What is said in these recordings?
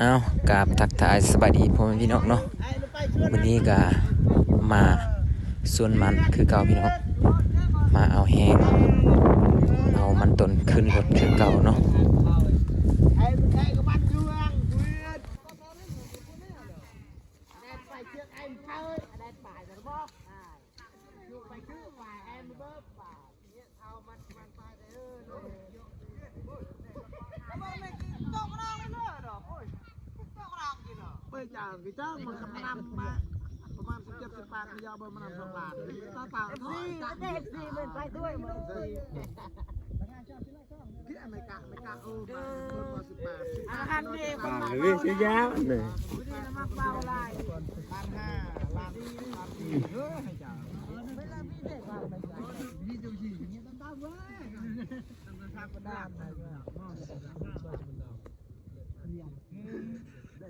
เอากราบทักทายสบายดีพ่อแม่พี่น้องเนาะวันนี้ก็มาสวนมันคือเก่าพี่น้องมาเอาแห้งเอามันต้นขึ้นรถคือเก่าเนาะอย่างพี่เจ้ามันกำลังมาประมาณ17-18ยาวเบอร์มันนำ2 บาทตาเปล่าท่อเด็กสี่เป็นไปด้วยมันที่อเมริกาโอ้คนมา18อาหารดีคนมาเรื่องเสียยาวเลยมาเปล่าลาย1,500,000 ล้านเฮ้ยให้เจ้าเวลาพี่เด็กมาพี่เจ้าชี้อย่างเงี้ยต้องเว้ยต้องทำกระดานเลย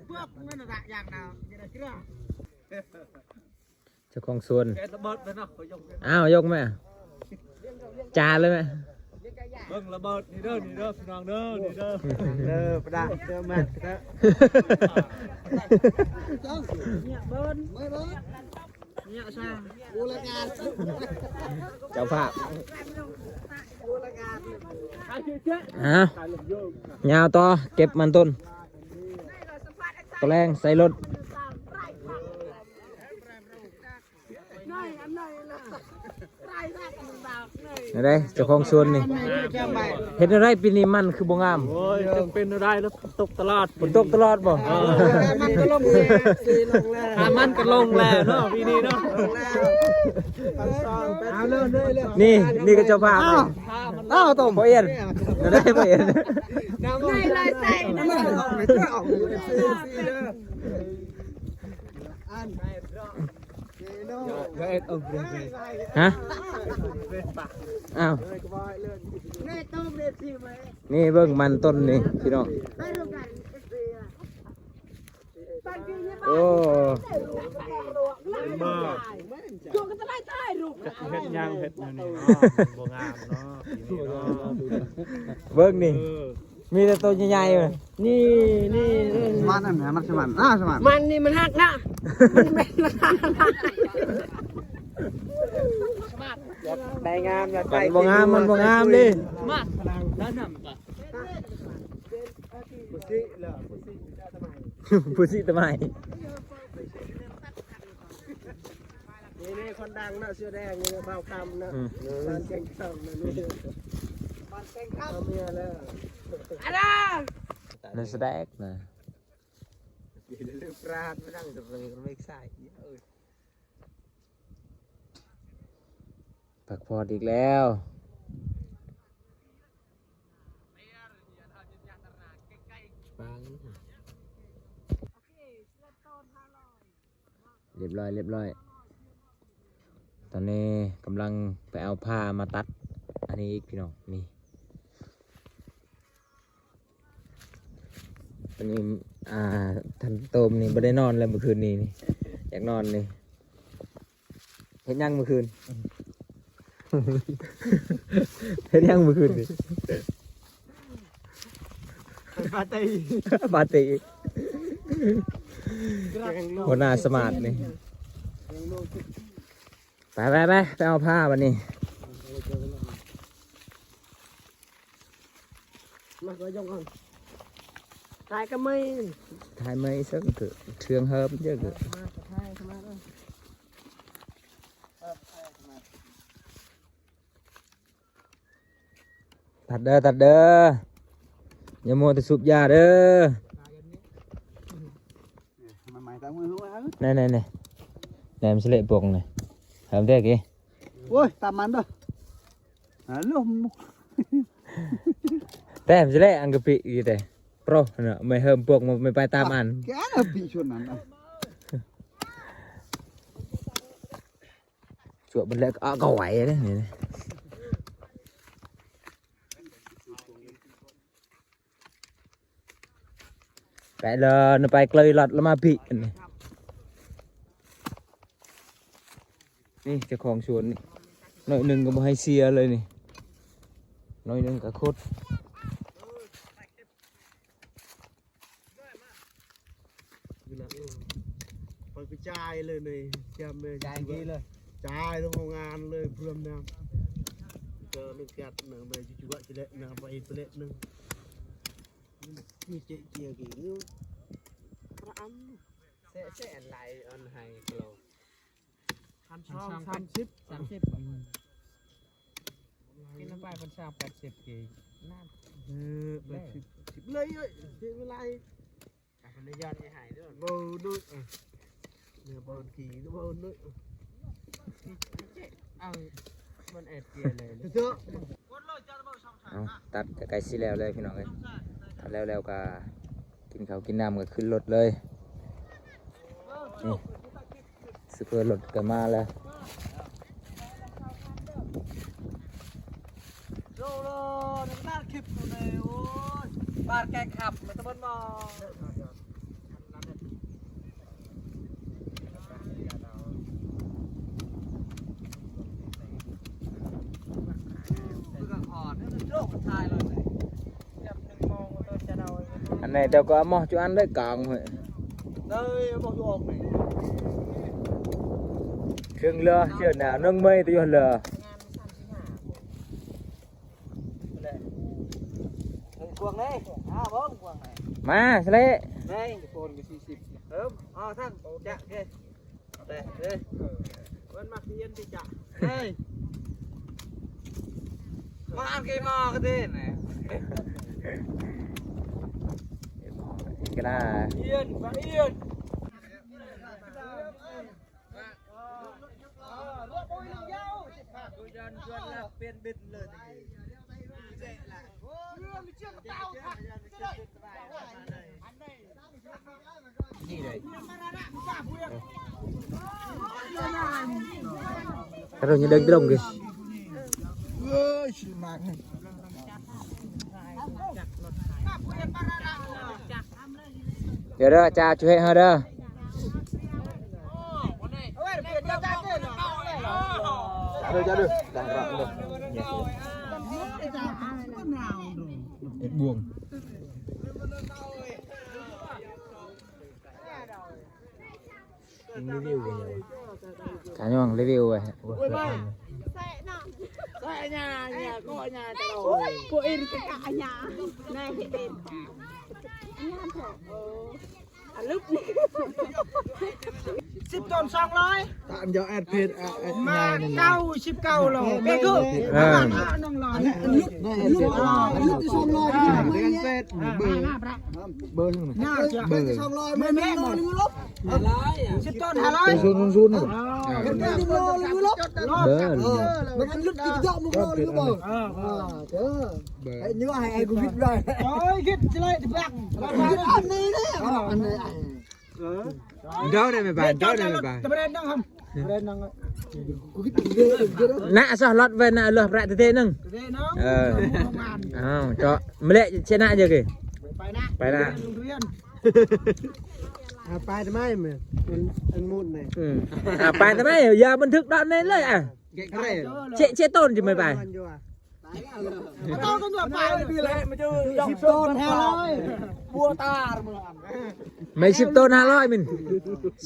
เพื่อเงินระอย่างnào như là chưa เจ้าของสวนอ้าวยกไหมจานเลยไหมเบิ่งระเบิดนี่เด้อพี่น้องเด้อนี่เด้อประดาเด้อมาเด้อเนี่ยเบิ้ลไม่เบิ้ลเนี่ยใช่บูรการเจ้าภาพบูรการยาวต่อเก็บมันต้นตัวแรงใส่รถนี่ได้เจ้าของสวนนี่เห็นอะไรปีนี้มันคือบ่งามโอ้ยจะเป็นอะไรแล้วตกตลาดฝนตกตลอดบ่มันก็ลงเลยสีลงแล้วมันก็ลงแล้วเนาะปีนี้เนาะเอาเริ่มเลยนี่ก็เจ้าภาพต่อมพ่อเอ็นได้พ่อเอ็นไม่เลยใส่น้ำมันออกไม่ได้ออกสีเด้ออันฮะอ้าวนี่เบิ่งมันต้นนี่พี่น้องโอ้เฮ็ดย่างเฮ็ดนี่บ่งามเนาะปีนี้เนาะเบิ่งนี่มีแต่ตัวใหญ่ๆเลยนี่มันนั่นแหละมันสมันสมันมันนี่มันหักนะมันไม่มันหักได้งามอยากได้มันบ่งามมันบ่งามดิมากพลังด้านนำปะผู้สิทำไมนี่คนดังนะเสื้อแดงนี่เบาคำนะบ้านแกงคำนะนี่บ้านแกงคำเมียแล้วอะไรนั่นแสดงนะลืมปราดไม่ดังแต่ไม่ใส่ผักพอดอีกแล้วเรียบร้อยตอนนี้กำลังไปเอาผ้ามาตัดอันนี้อีกพี่น้องนี่ตอนนี้ท่านโตมนี่ไม่ได้นอนเลยเมื่อคืนนี้นี่อยากนอนนี่เห็นยังเมื่อคืน เห็นยังเมื่อคืนนี่ปาตีหัวหน้าสมาร์ทนี่ไปเอาผ้าวันนี้มาก็ยงกันถ่ายก็ไม่สักคือเทืองเฮิบเยอะคือตัดเด้ออย่ามัวแต่สูบยาเด้อนี่แหนมเสลปงนี่ทำได้กี่โอ้ยตามมันด้วยลมแต่มเสลอังกฤษอีแต่ โปรเนาะไม่เฮิมพวกมันไม่ไปตามอัน แกน่ะปีชวนนั้นอ่ะ chuột bên lệ có quậy đấy này. Vậy là nó bay cười lọt là mà bị này. Nè cho con chuột này. Nội nừng có một hai xìaเลยnày. Nội nừng cả khốt. ไปกระจายเลยนี่จำเลยจ่ายกี่เลยจ่ายตรงงานเลยเพิ่มน้ำเจอลูกแกะหนึ่งไปจุกจะเละหนึ่งไปอีกเละหนึ่งมีเจี๊ยกี่นิ้วพระอันเสอะไรอันไฮกลัวคันช่อง30กินน้ำไปมันชา80กี่น้ำ80เลยเอ้ยเสียเวลามันได้ยอดหายด้วยโบด้วยเนี่ยโบนขี่ด้วยโบนด้วยเอามันแอบเกลียเลยเจ้า ตัดไก่สีแล้วเลยพี่น้องเลยตัดแล้วก็กินข้าวกินน้ำก็ขึ้นรถเลยนี่ซูเปอร์รถก็มาแล้ว โลโลน้ำตาลคลิปเลยโอ้ยบาดแกงขับมันตะบนมอanh này đâu có mò cho ăn đấy còn rồi đây một chỗ ổn này trường lừa trường nào nâng mây tôi lừa quần đấy bớt quần này mà sao đấy đây quần cái 40đúngท่านจักเด้เด้วันมาเพียนที่จักเฮ้ยมาอันกี่มอกันดิเนี่ย cái là yên và yên gì đây rồi như đơn đồng kìa giờ đó chào chú hệ hơi đó Đưa cho được. hết buồn review về nhiều cả nhon review rồi Tại nhà có nhà tại đâu cô in cái cả nhà này thì in anh ăn thở lúc 10 tôn xong rồi tạm cho ad phết mà cao 10 cao rồi cái cứ nông lòi Lúc xong rồi đi phết bơ bơ xong rồi mấy mẹ nó đi lúc 10 tôn 200 run cái đi lô đi lúc bơ nó ăn lúc cái dọ một lô đi lúc bơ chứ như ai cũng biết rồi ôi gít lại thì bạc ăn đi đấy ăn đi đó đây mày bàn đó đây mày bàn bên đang không bên đang nã sao lót về nã lợp lại thế nưng cho mấy lệ trên nã chưa kì phải nãไปทำไมมันมุดเนี่ย bài thế này giờ mình thức đoạn lênเลยà chế tôn thì mày bài tao có được bài vì lệ mà chơi 10 tôn 200 bua ta mày 10 tôn 200 mình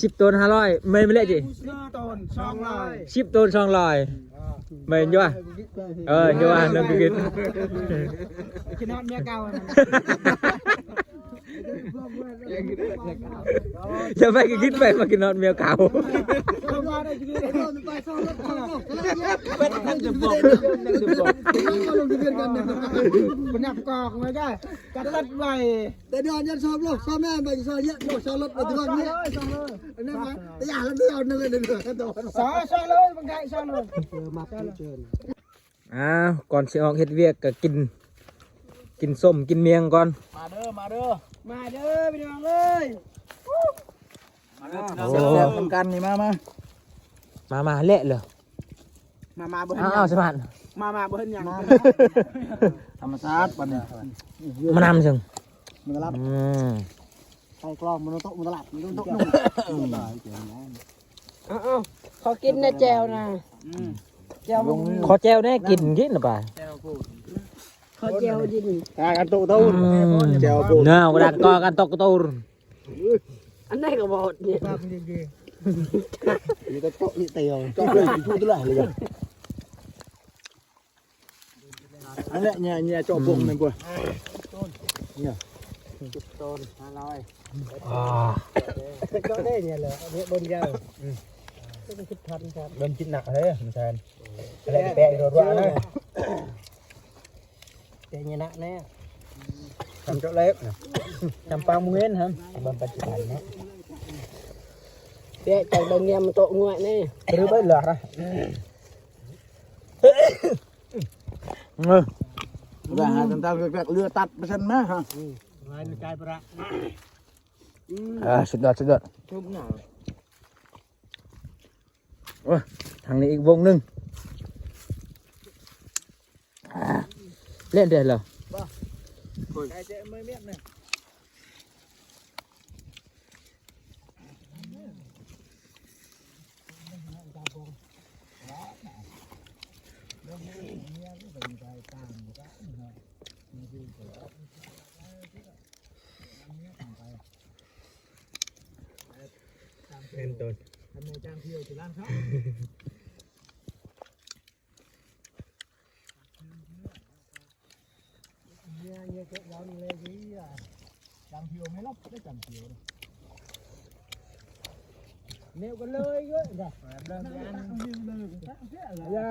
10 tôn 200 mày mới lệ gì 10 tôn 200 10 tôn 200 mày nhớ nhớ nâng cái cái nón mẹ cao cho phải cái kít về mà cái nón mèo cào mình nhập cọc mấy cái cắt đất vậy để đưa nhân xong luôn xong em mình soi hiện rồi soi lật vào thứ nhé anh em nói cái nhà lần đầu nâng lên được cái đồ soi luôn bằng gậy soi luôn còn sẽ học hết việc cả kinh กินส้มกินเมียงก่อน มาเด้อมาเด้อ มาเด้อพี่น้องเอ้ย มาเด้อ โอ้ แซ่บๆทำกันนี่มา มาเละเลย มาเบิ่ง อ้าวสมัคร มาเบิ่งหยัง ธรรมชาติบัดนี้ มานำจึง มันรับ ใส่กล้องมันโต๊ะมันตลาดมันโต๊ะนุ่มขอกินนะแจวนะแจว ขอแจวได้กินหรือเปล่า ขอแจวดิน กันตุตู้แจวปู เนื้อกระดักกอกันตกตูน อันไหนก็บอกเนี่ย นี่ก็โต๊ะนี่เตียวโต๊ะเลยพูดตัวเลยอันนี้เนี่ยโจ๊กปุ้งนี่ปุ้ยเนี่ยต้น500 ก็ได้เนี่ยเลยอันนี้บนยาวเป็นคิดทันครับ เริ่มคิดหนักเลยมันแทนอะไรแปะรัวๆเลย แต่เนี่ยนะแน่ ทำเจ้าเล็บจำปางมือเห็นครับบนปัจจุบันนะ แกะจากบางยามโต๊ะงวยนี่ หรือไม่เหลือนะว่าหาตั้งแต่เรือตัดไปฉันไหมฮะ งานใจประ สุดยอด ชุบหนาว ทางนี้อีกวงหนึ่งเล่นเดือดเหรอ ใครจะไม่เมียนเนี่ย เป็นต้น ทำไมจ้างเที่ยวที่ร้านเขาเนี่ยเก็บเรานี่เลยสิจ้างเที่ยวไม่รับได้จ้างเที่ยวเนี่ยกันเลยเยอะจ้ะเดินยันย่า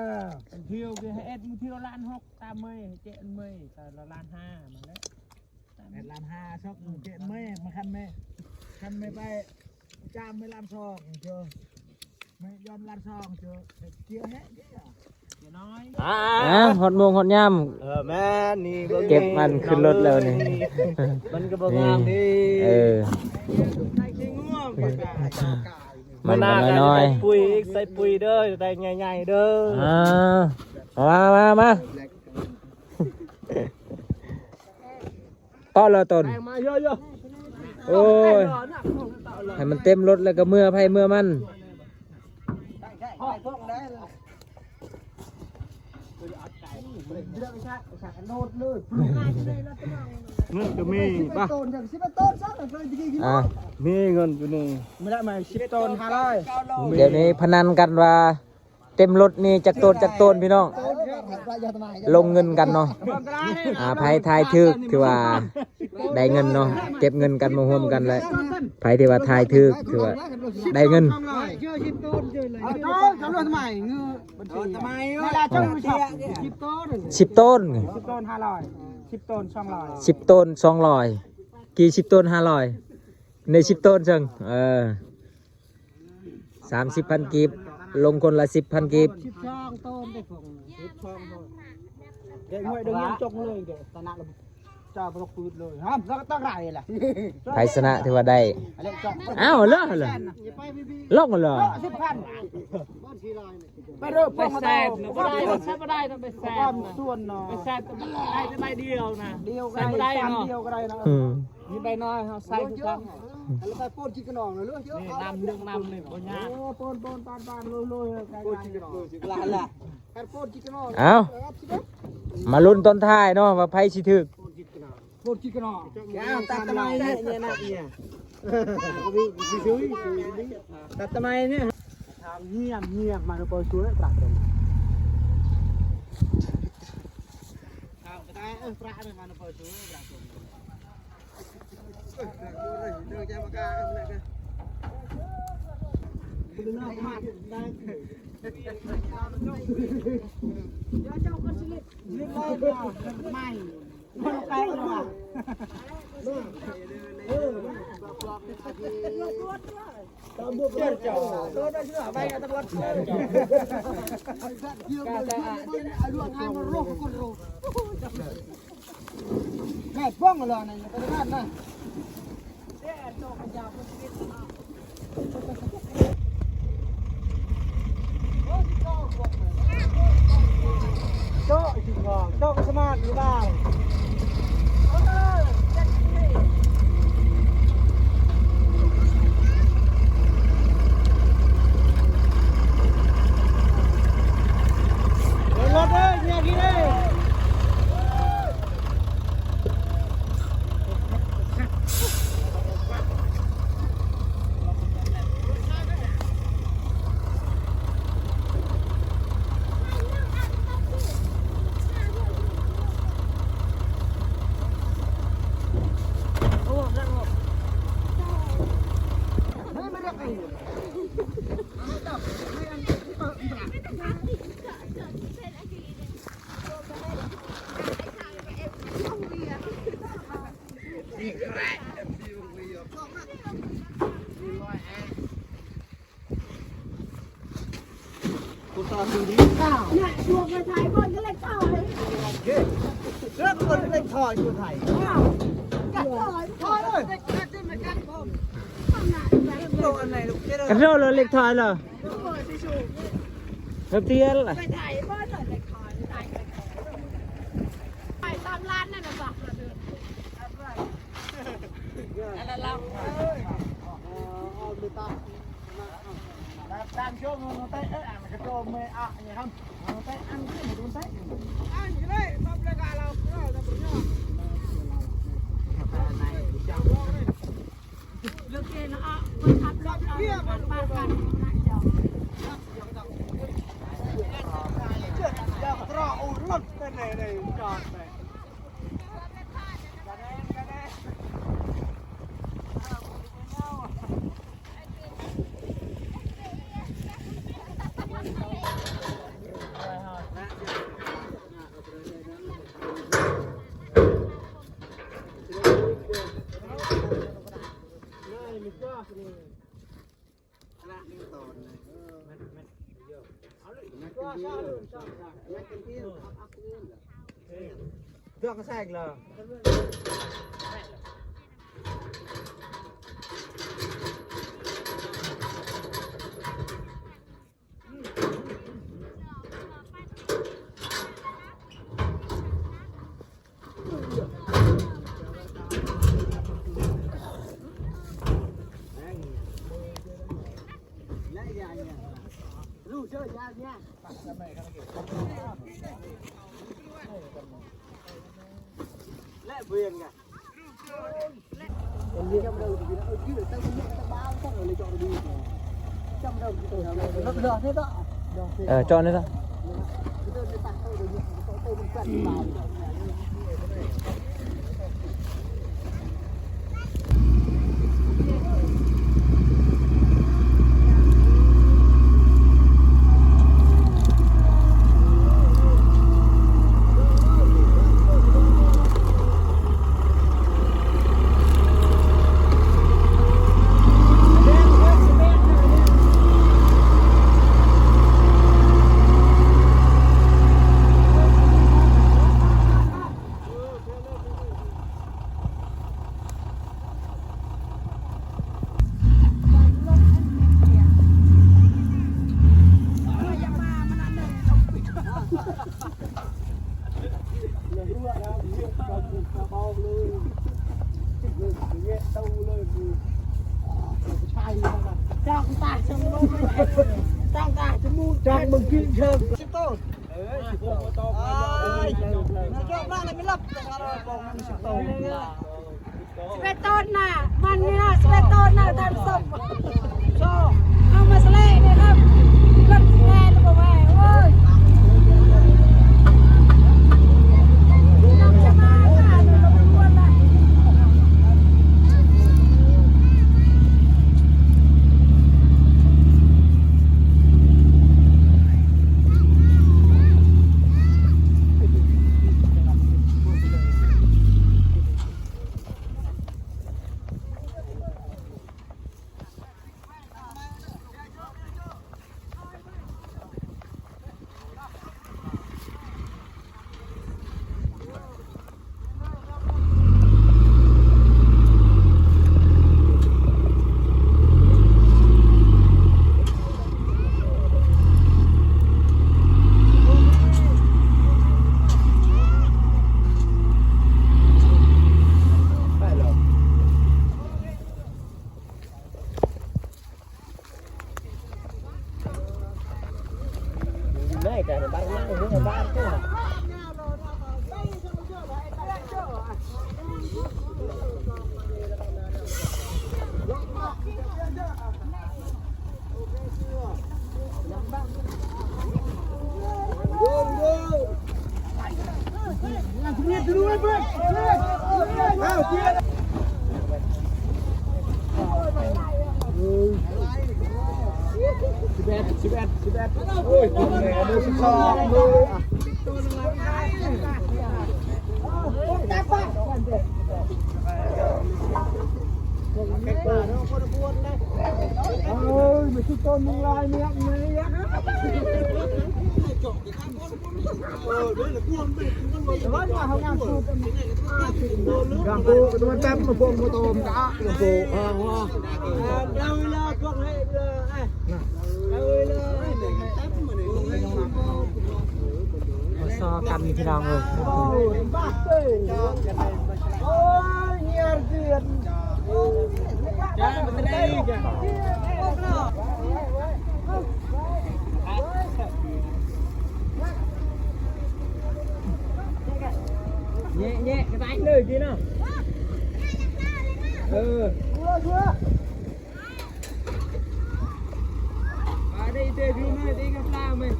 เที่ยวคือให้เอ็ดมึงเที่ยวล้าน6ตามเมย์เจ็ดเมย์แต่ละล้าน5มาแล้วเอ็ดล้าน5ชอบเจ็ดเมย์มาคันเมย์ไปจามไม่ล้าน2เจอไม่ยอมล้าน2เจอเกี่ยวแฮะเกี่ยวน้อย หดโมงหดย่ แม่นี่ ำเก็บมันขึ้นรถแล้วนี่ มันก็บ่งามดี ใส่ขี้ง่วง มันน้อย ปุ๋ยใส่ปุ๋ยเด้อใส่ใหญ่ๆเด้อ มาต่อเลยต้น มาเยอะ โอ้ยให้มันเต็มรถแล้วก็เมื่อไผเมื่อมัน ๆห้องพวกได้เลยเรื่องชาโนดเลย เงินก็มีป่ะ ต้นอย่าง10ต้นซะเลยจะกิน มีเงินอยู่นี่ ไม่ได้มา10ต้น500 เดี๋ยวนี้พนันกันว่า เต็มรถนี่จักต้นพี่น้อง ลงเงินกันเนาะไผทายทึกถือว่าได้เงินเนาะเก็บเงินกันมาร่วมกันเลยไผที่ว่าทายทึกถือว่าได้เงิน เชื่อ10ต้นเชื่อเลยจำรวจทำไมเงือทำไมเวลาจ้อง10ต้น 10 ต้น 10ต้น500 10ต้น200 10 ต้น200กี่10 ต้น500ใน10 ต้นจัง30,000กีบลงคนละ10,000กีบ 12ต้นได้ผม12ต้นเด็กมวยเดินจกเลยเด็กตนะจ้าบล็อกปืนเลยฮะแล้วก็ต้องไรล่ะ ไผชนะถือว่าได้ อะไรจก อ้าวเหรอลงเหรอ 10,000ไปเริ่มไปแซ่บไม่ได้ไม่ได้ต้องไปแซ่บส่วนเนาะไปแซ่บได้แต่ใบเดียวนะเดียวก็ได้เนาะเดียวก็ได้นะมีใบน้อยเขาใส่ทุกครั้งแล้วใส่โป้นชิกกระนองเลยเลือกเยอะนี่นำเรื่องนำเลยโป้นยาโป้นปานลุยโป้นชิกกระนองลาละโป้นชิกกระนอง เอามาลุ้นต้นท้ายเนาะว่าไผสิถึก โป้นชิกกระนองตัดทำไมเนี่ยนะเนี่ยตัดทำไมเนี่ยทำเงียบมาโป้นช่วยตัดตรงได้ปลาเนี่ยมาโป้นช่วยตัดตรงเดินจะมากากันเลยกันดูหน้ามาได้เจ้าก็สิเล่นเลยไม่มันไกลหรอตามบุกเจ้าตัวได้เชื่อไปกันตำรวจกาจะไอ้ดวงงานมันโรคคนโรค แม่ป้องกันเลยนะไปด้านนะโจ้จริงเหรอโจ้ก็สมาร์ทหรือเปล่ารถเลยเนี่ยกี่เลยเนี่ยช่วงกระชายคนก็เลยเข้าเลย เรื่องคนเล่นทอยอยู่ไทย กัดต่อยพอเลยกัดมากัดผมทำงานแบบ โลอันไหนลูกเจ๊ กันเท่าเลยเล็กทอยเหรอ เปิดที่ชู เตี้ยน ไปถ่ายบ้านหน่อยเลยคอยถ่ายกันไปตามร้านนั่นน่ะจ้ะเดินอะไรเรา ตามช่วงมันเตะอ่ะมันกระโจมไม่อ่ะอย่างครับมันเตะอันขึ้นมาดูเตะอันก็ได้ตบรายการเราจะเป็นยอด เลือกเกณฑ์นะอ่ะคนขับรถเอาปากันนะเดี๋ยว เชื่อเดี๋ยวรออุรถเป็นไหนเลยจอดไปเรื่องก็แทรกเลย และเวียนไงวันนี้จำเราดีนะยืดตั้งแต่บ้าตั้งเลยจอดดีจำเราที่ตัวเรารถเรือนี่ต่อ จอนี่ซะ เดินไปตั้งตัวเดียวตัวมันแกล้งเบาจ้องตาชมลูกจ้องตาชมลูก จังมึงกินเชิงสิบโต้นนายกบ้านอะไรไม่รับแต่เราบอกมันสิบโต้น 11 ต้นน่ะมันนี่นะ11 ต้นน่ะทำส้มชอบเอามาสเล่เนี่ยครับรถแม่ลูกแม่เว้ยน้องจะมาค่ะหนูต้องเป็นคนละ เ โอ้ยตัวไหนดูสิชอบดูเอ้ยไม่ใช่ต้นมึงลายเนี่ยไงอ่ะกางกูตัวแป๊บมาพวงมาโตมกะกางกูเราเลยพวกให้เลยเราเลย ซอกันพี่น้องเลย โอ้ยบ้าเต้โอ้ยเงียบเกินจ้ามันได้จ้ะnhẹ nhẹ cái tay lời kia nào ở đây tê chú này đi gặp lao mình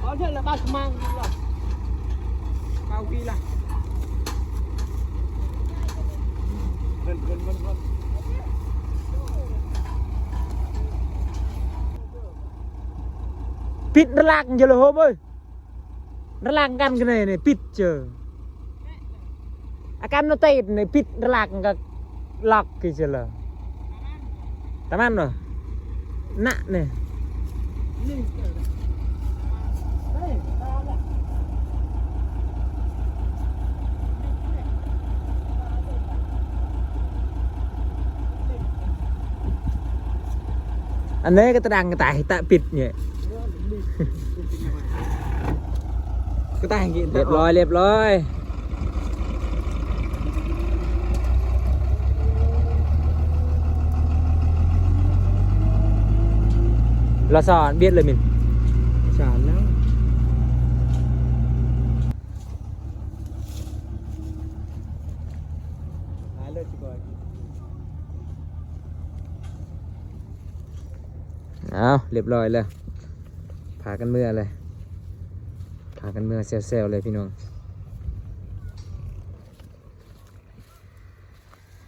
có thể là ba mang rồi bao kia là pít nó lạc giờ là hôm ơi nó lạc gan cái này pít chờ akan nó tệ này pít nó lạc cái lọc cái chờ là tạm ăn rồi nạ này anh ấy cái ta đang cái tại pít nhỉ cái tay gì liệp lôi là sao biếtเลยmình chán lắmเอาเรียบร้อยเลยพากันเมื่อเลยพากันเมื่อเซลเลยพี่น้อง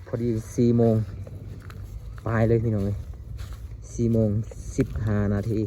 พอดี4 โมงปลายเลยพี่น้องเลย4 โมง 15 นาที